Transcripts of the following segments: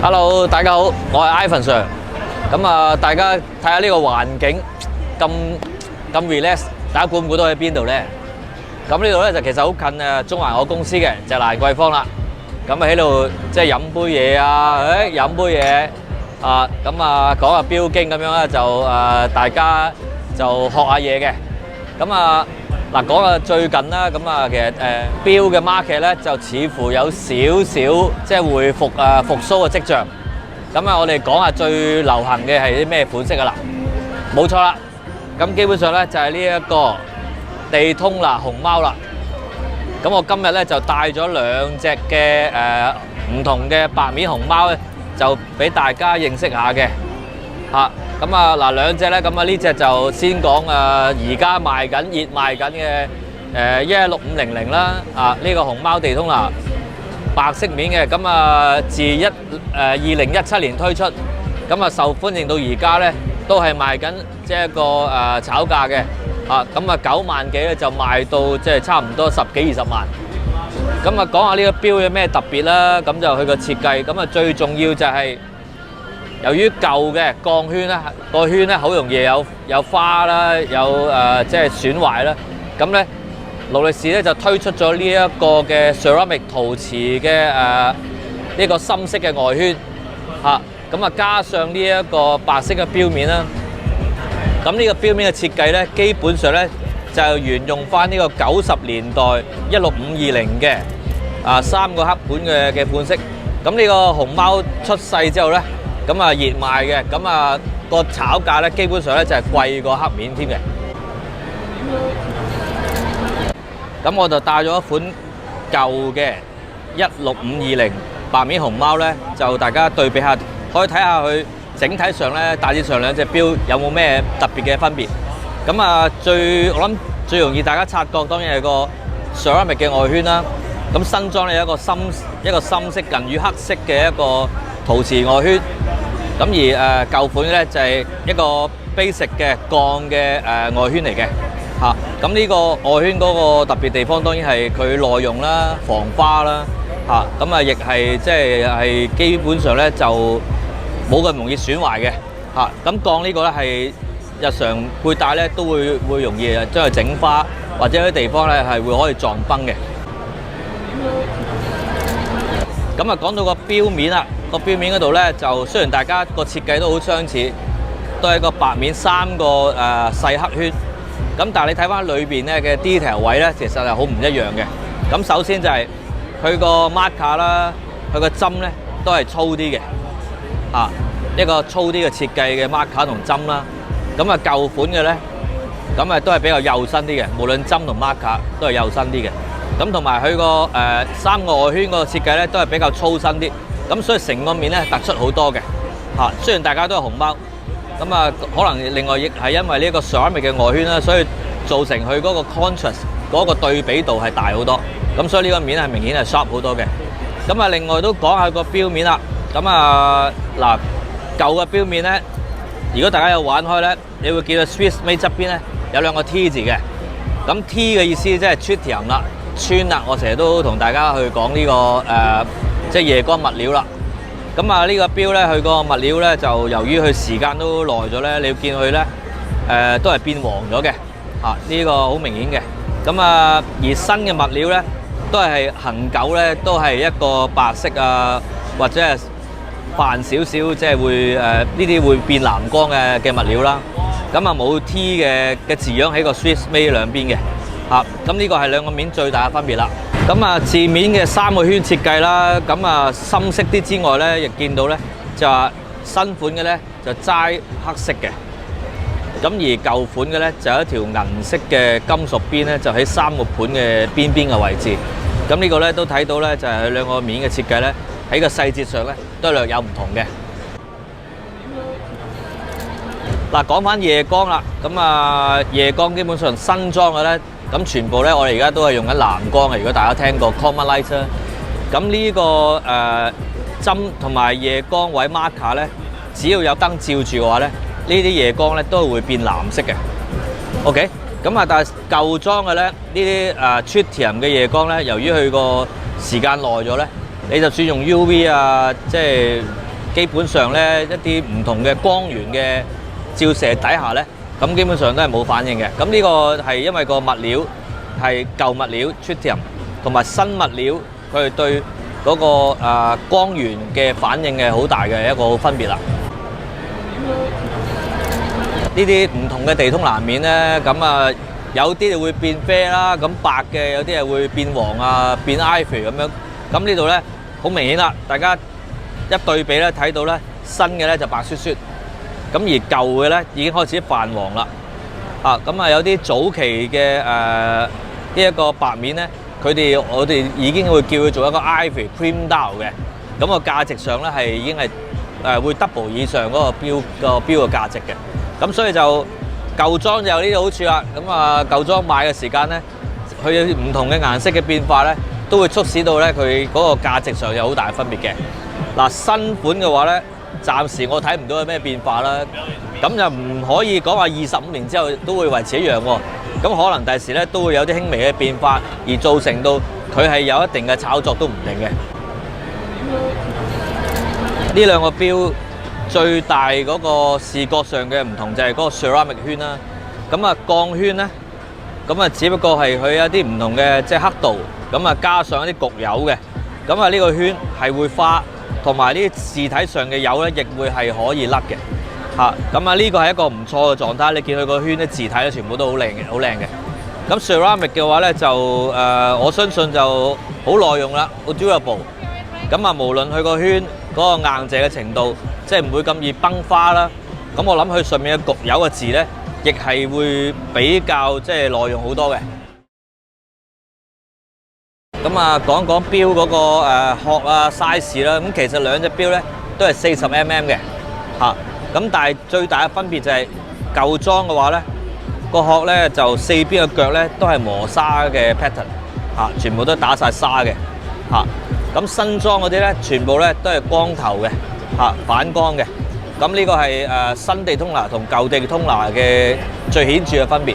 Hello，大家好，我係 Ivan Sir。大家睇下呢個環境咁 relax， 大家估唔估到喺邊度呢？咁呢度咧就其實好近中環我公司嘅，就係蘭桂坊啦。咁喺度即係飲杯嘢啊，飲杯嘢啊，講下標經咁樣咧，就大家就學下嘢嘅。嗱，講下最近啦，其實錶嘅 market 咧就似乎有少少即係回復復甦嘅跡象。我哋講下最流行嘅係啲咩款式㗎啦？冇錯啦，咁基本上咧就係呢一個地通拿熊貓啦。咁我今日咧就帶咗兩隻嘅唔同嘅白面熊貓咧，就俾大家認識下嘅嚇。嗱兩隻咧，呢隻就先講而家賣緊熱賣緊嘅116-500啦。呢個熊貓地通拿白色面嘅，自2017年推出，受歡迎到而家咧都係賣緊即係一個炒價嘅。9萬幾咧就賣到即係差唔多10幾20萬。講下呢個錶有咩特別啦？就佢個設計，最重要就係由於舊嘅鋼圈咧，個圈咧好容易有花啦，有即係損壞啦。勞力士咧就推出咗呢一個嘅 ceramic 陶瓷嘅呢個深色嘅外圈加上呢一個白色嘅錶面啦。呢個錶面嘅設計咧，基本上咧就沿用翻呢個90年代16520嘅3個黑盤嘅款式。呢個熊貓出世之後咧，熱賣嘅，個炒價咧基本上咧就係貴過黑面添嘅。我就帶咗一款舊嘅16520白面熊貓咧，就大家對比下，可以睇下佢整體上咧，大致上兩隻錶有冇咩特別嘅分別。我諗最容易大家察覺，當然係個 ceramic 嘅外圈啦。新裝咧有一個深色近於黑色嘅一個陶瓷外圈。而舊款咧就係一個 basic 嘅鋼嘅外圈嚟嘅。呢個外圈嗰個特別地方當然係佢耐用啦、防花啦。亦係即係基本上咧就冇咁容易損壞嘅。鋼呢個咧係日常佩戴咧都會容易將佢整花，或者有啲地方咧係會可以撞崩嘅。講到個錶面啦，個錶面嗰度咧就雖然大家個設計都好相似，都係個白面3個細黑圈。但係你睇翻裏邊咧嘅 detail 位咧，其實係好唔一樣嘅。首先就係佢個 marker 啦，佢個針咧都係粗啲嘅。一個粗啲嘅設計嘅 marker 同針啦。舊款嘅咧，都係比較幼身啲嘅，無論針同 marker 都係幼身啲嘅。同埋佢個3個外圈個設計咧都係比較粗身啲。所以成個面咧突出好多嘅。雖然大家都係熊貓。可能另外亦係因為呢一個 ceramic 嘅外圈啦，所以造成佢嗰個 contrast 嗰個對比度係大好多。所以呢個面係明顯係 sharp 好多嘅。另外都講下個錶面啦。嗱，舊嘅錶面咧，如果大家有玩開咧，你會見到 Swiss Made 側邊咧有兩個 T 字嘅。T 嘅意思即係 tritium 啦，氚啦。我成日都同大家去講呢個即係夜光物料啦。呢個錶咧，佢個物料咧就由於佢時間都耐咗咧，你要見佢咧都係變黃咗嘅。呢個好明顯嘅。而新嘅物料咧都係恒久咧，都係一個白色或者係泛少少，即係會呢啲會變藍光嘅物料啦。冇 T 嘅字樣喺個 Swiss Made 兩邊嘅。呢個係兩個面最大嘅分別啦。字面嘅3個圈設計啦，深色啲之外咧，亦見到咧就話新款嘅咧就齋黑色嘅。而舊款嘅咧就有一條銀色嘅金屬邊咧，就喺3個盤嘅邊嘅位置。呢個咧都睇到咧，就係佢兩個面嘅設計咧，喺個細節上咧都略有唔同嘅。嗱，講翻夜光啦，夜光基本上新裝嘅咧。全部咧，我哋而家都係用緊藍光嘅。如果大家聽過 Common Light 啦，呢個針同埋夜光位 marker 咧，只要有燈照住嘅話咧，呢啲夜光咧都會變藍色嘅。OK，但係舊裝嘅咧，呢啲tritium 嘅夜光咧，由於佢個時間耐咗咧，你就算用 UV 即係基本上咧一啲唔同嘅光源嘅照射底下咧，咁基本上都係冇反應嘅。咁呢個係因為個物料係舊物料 tritium 同埋新物料，佢哋對嗰個光源嘅反應嘅好大嘅一個分別啦。呢啲唔同嘅地通拿面咧，咁有啲就會變啡啦，咁白嘅有啲係會變黃啊，變 ivy 咁樣。咁呢度咧好明顯啦，大家一對比咧睇到咧新嘅咧就白雪雪，咁而舊嘅咧已經開始泛黃啦。咁有啲早期嘅呢一個白面咧，我哋已經會叫佢做一個 ivy cream down 嘅，咁個價值上咧係已經係會 double 以上嗰個標嘅價值嘅。咁所以就舊裝就有呢啲好處啦。咁舊裝買嘅時間咧，佢有唔同嘅顏色嘅變化咧，都會促使到咧佢嗰個價值上有好大分別嘅。嗱，新款嘅話咧，暫時我睇唔到有咩變化啦。咁就唔可以講話25年之後都會維持一樣喎。咁可能第時咧都會有啲輕微嘅變化，而造成到佢係有一定嘅炒作都唔定嘅。呢兩個標最大嗰個視覺上嘅唔同就係嗰個 ceramic 圈啦。咁鋼圈咧，咁只不過係佢有啲唔同嘅即係刻度，咁加上一啲焗油嘅。咁呢個圈係會花，同埋呢啲字體上嘅油咧，亦會係可以甩嘅。咁呢個係一個唔錯嘅狀態。你見佢個圈啲字體咧，全部都好靚嘅，好靚嘅。咁 ceramic 嘅話咧，就我相信就好耐用啦，好 durable。咁無論佢個圈嗰個硬淨嘅程度，即係唔會咁易崩花啦。咁我諗佢上面嘅焗油嘅字咧，亦係會比較即係耐用好多嘅。咁講講錶嗰個殼size 啦。咁其實兩隻錶咧都係40mm 嘅。咁但係最大嘅分別就係舊裝嘅話咧，個殼咧就四邊嘅腳咧都係磨砂嘅 pattern，全部都打晒砂嘅。咁新裝嗰啲咧，全部咧都係光頭嘅，反光嘅。咁呢個係新地通拿同舊地通拿嘅最顯著嘅分別。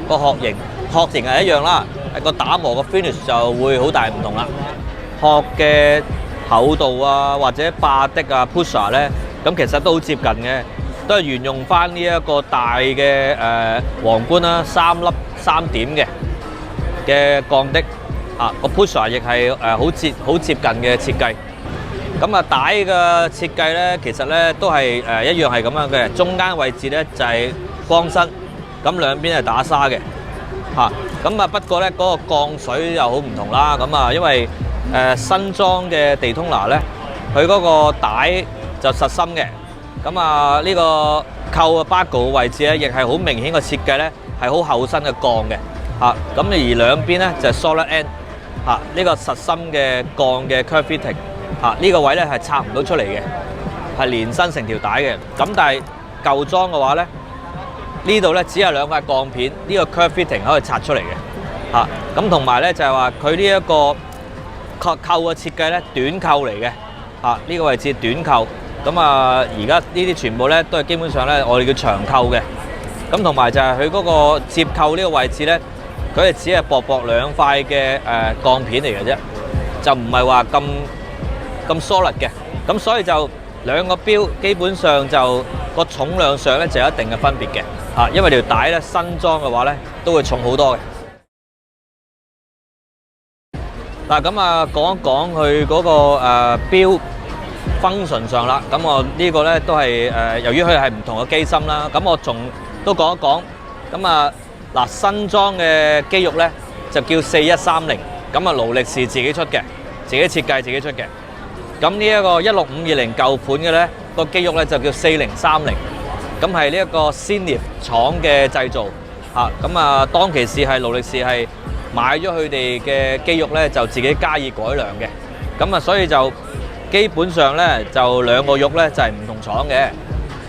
個殼型係一樣啦，個打磨個 finish 就會好大唔同啦。殼嘅厚度或者霸的pusher 咧，咁其實都好接近嘅，都係沿用翻呢一個大嘅皇冠啦，3粒3點嘅鋼的。個 pusher 亦係好接近嘅設計。咁帶嘅設計咧，其實咧都係一樣係咁樣嘅。中間位置咧就係光身，咁兩邊係打砂嘅。不過咧嗰個降水又好唔同啦。因為新裝嘅地通拿咧，佢嗰個帶就實心嘅。呢個扣bago嘅位置咧，亦係好明顯嘅設計咧，係好厚身嘅鋼嘅。而兩邊咧就係 solid end。呢個實心嘅鋼嘅 curve fitting，呢個位咧係拆唔到出嚟嘅，係連身成條帶嘅。咁但係舊裝嘅話咧，呢度咧只有兩塊鋼片，呢個 curve fitting 可以拆出嚟嘅。咁同埋咧就係話佢呢一個扣嘅設計咧，短扣嚟嘅。呢個位置短扣。而家呢啲全部咧都係基本上咧我哋叫長扣嘅。咁同埋就係佢嗰個接扣呢個位置咧，佢係只係薄兩塊嘅鋼片嚟嘅啫，就唔係話咁 solid 嘅。咁所以就兩個錶基本上就個重量上咧就有一定嘅分別嘅。因為條帶咧新裝嘅話咧都會重好多嘅。嗱，講一講佢嗰個錶 function 上啦。咁我呢個咧都係由於佢係唔同嘅機芯啦，咁我仲都講一講。新裝嘅機翼咧就叫4130，勞力士自己出嘅，自己設計自己出嘅。咁呢一個16520舊款嘅咧個機翼咧就叫4030，咁係呢一個 Zenith 廠嘅製造。當其時係勞力士係買咗佢哋嘅機翼咧就自己加以改良嘅。所以就基本上咧就兩個翼咧就係唔同廠嘅。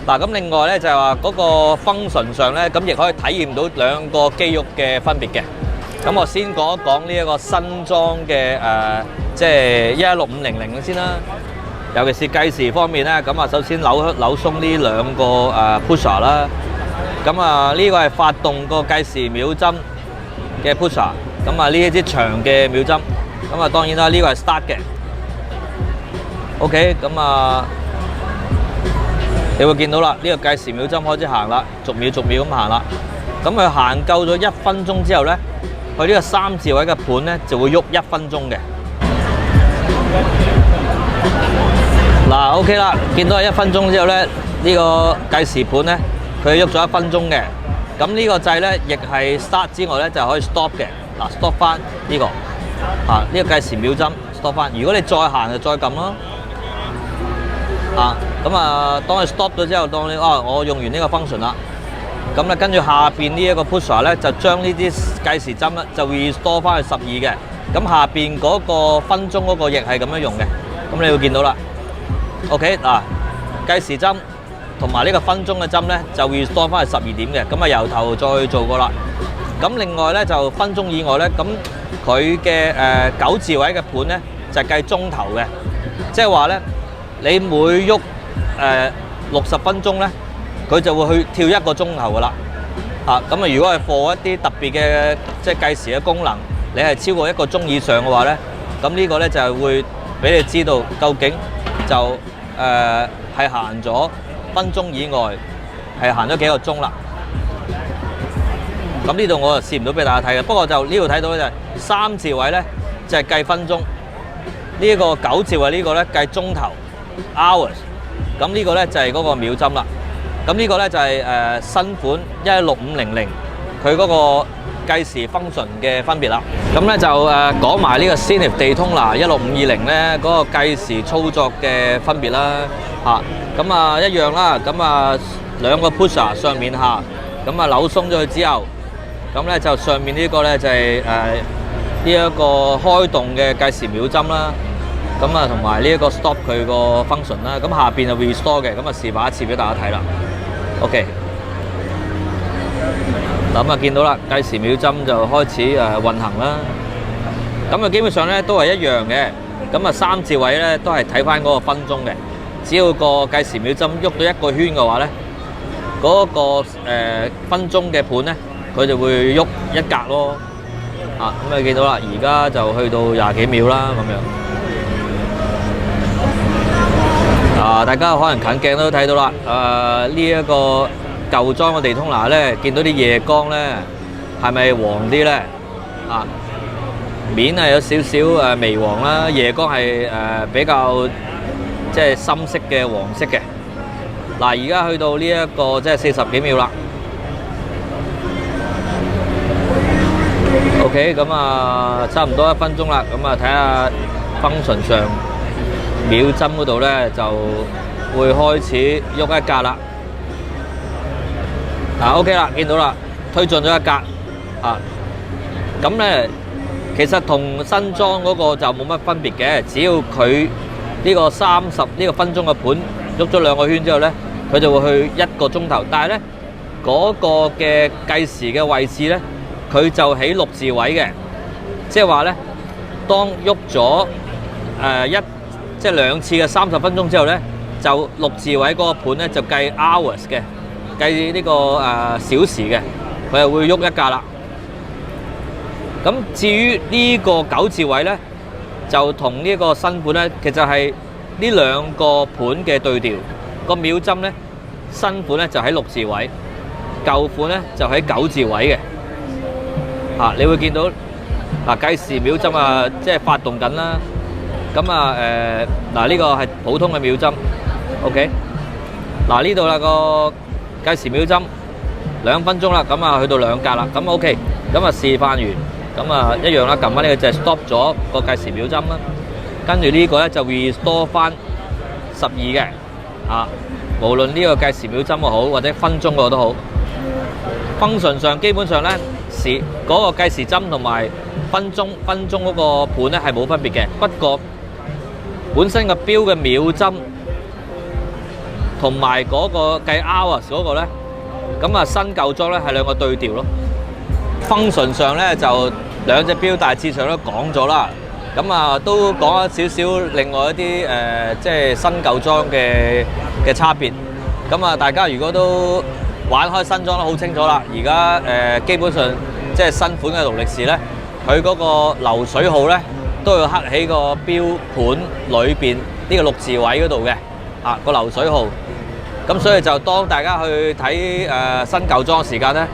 咁另外咧就係話嗰個 function 上咧，咁亦可以體驗到兩個機翼嘅分別嘅。我先講一講呢一個新裝嘅即係16500先啦。尤其是計時方面咧，首先扭鬆呢兩個pusher 啦。呢個係發動個計時秒針嘅 pusher。呢一支長嘅秒針。當然啦，呢個係 start 嘅。OK，你會見到啦，呢個計時秒針開始行啦，逐秒逐秒咁行啦。咁佢行夠咗1分鐘之後咧，佢呢個3字位嘅盤咧就會喐1分鐘嘅。嗱 ，OK 啦，見到係1分鐘之後咧，呢個計時盤咧佢喐咗1分鐘嘅。咁呢個掣咧亦係 start 之外咧就可以 stop 嘅。嗱 ，stop 翻呢個呢個計時秒針 stop 翻。如果你再行就再撳咯。咁當你 stop 咗之後，當你我用完呢個 function 啦，咁咧跟住下邊呢一個 pusher 咧就將呢啲計時針咧就 restore 翻去12嘅。咁下邊嗰個分鐘嗰個亦係咁樣用嘅。咁你會見到啦。OK 嗱，計時針同埋呢個分鐘嘅針咧就 restore 翻去12點嘅。咁由頭再做過啦。咁另外咧就分鐘以外咧，咁佢嘅9字位嘅盤咧就計鐘頭嘅，即係話咧你每喐60分鐘咧，佢就會去跳1個鐘頭噶啦。咁如果係 for 一啲特別嘅即係計時嘅功能，你係超過1個鐘以上嘅話咧，咁呢個咧就係會俾你知道究竟就係行咗分鐘以外係行咗幾個鐘啦。咁呢度我就試唔到俾大家睇嘅，不過就呢度睇到咧就係3字位咧就係計分鐘，呢個9字位呢個咧計鐘頭 hours， 咁呢個咧就係嗰個秒針啦。咁呢個咧就係新款116500佢嗰個計時 function 嘅分別啦。咁咧就講埋呢個 Zenith Daytona 16520咧嗰個計時操作嘅分別啦。咁一樣啦。咁兩個 pusher 上面下，咁扭鬆咗佢之後，咁咧就上面呢個咧就係呢一個開動嘅計時秒針啦。咁同埋呢一個 stop 佢個 function 啦。咁下邊就 restore 嘅。咁示範一次俾大家睇啦。OK。咁見到啦，計時秒針就開始運行啦。咁基本上咧都係一樣嘅。咁3字位咧都係睇翻嗰個分鐘嘅。只要個計時秒針喐到1個圈嘅話咧，嗰個分鐘嘅盤咧，佢就會喐1格咯。咁你見到啦，而家就去到20幾秒啦，咁樣。大家可能近鏡都睇到啦。呢一個舊裝嘅Daytona咧，見到啲夜光咧，係咪黃啲咧？面係有少少微黃啦，夜光係比較即係深色嘅黃色嘅。而家去到呢一個即係40幾秒啦。OK， 咁差唔多1分鐘啦。咁睇下 function 上秒針嗰度咧，就會開始喐1格啦。OK 啦，見到啦，推進咗1格。咁咧其實同新裝嗰個就冇乜分別嘅，只要佢呢個30呢個分鐘嘅盤喐咗2個圈之後咧，佢就會去1個鐘頭。但係咧嗰個嘅計時嘅位置咧，佢就喺6字位嘅，即係話咧，當喐咗即係2次嘅30分鐘之後咧，就6字位嗰個盤咧就計 hours 嘅。計呢個小時嘅，佢係會喐1格啦。咁至於呢個9字位咧，就同呢個新款咧，其實係呢2個盤嘅對調。個秒針咧，新款咧就喺6字位，舊款咧就喺9字位嘅。你會見到計時秒針即係發動緊啦。咁呢個係普通嘅秒針。OK， 呢度啦個計時秒針2分鐘啦，咁去到2格啦，咁 OK， 咁示範完，咁一樣啦，撳翻呢個就係 stop 咗個計時秒針啦，跟住呢個咧就 restore 翻12嘅，無論呢個計時秒針又好，或者分鐘個都好 ，function 上基本上咧嗰個計時針同埋分鐘嗰個盤咧係冇分別嘅，不過本身個錶嘅秒針同埋嗰個計 hours 嗰個咧，咁新舊裝咧係2個對調咯。function 上咧就2隻錶大致上都講咗啦，咁都講咗少少另外一啲即係新舊裝嘅差別。咁大家如果都玩開新裝都好清楚啦。而家基本上即係新款嘅勞力士咧，佢嗰個流水號咧都要刻喺個錶盤裏邊呢個6字位嗰度嘅，個流水號。咁所以就當大家去睇新舊裝時間咧，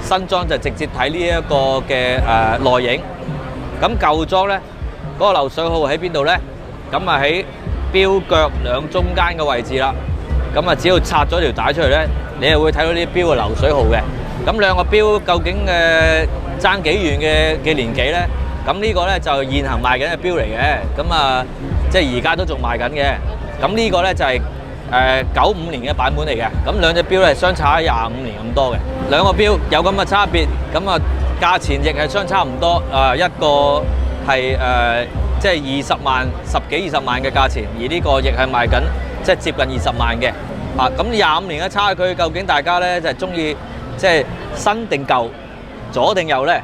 新裝就直接睇呢一個嘅內影。咁舊裝咧，嗰個流水號喺邊度咧？咁啊喺錶腳兩中間嘅位置啦。咁啊只要拆咗條帶出嚟咧，你係會睇到啲錶嘅流水號嘅。咁兩個錶究竟爭幾遠嘅年紀咧？咁呢個咧就現行賣緊嘅錶嚟嘅。咁啊即係而家都仲賣緊嘅。咁呢個咧就係95年嘅版本嚟嘅。咁兩隻錶咧係相差25年咁多嘅。兩個錶有咁嘅差別，咁啊價錢亦係相差唔多。一個係即係20萬、10幾20萬嘅價錢，而呢個亦係賣緊即係接近20萬嘅。咁25年嘅差距，究竟大家咧就係中意即係新定舊、左定右咧？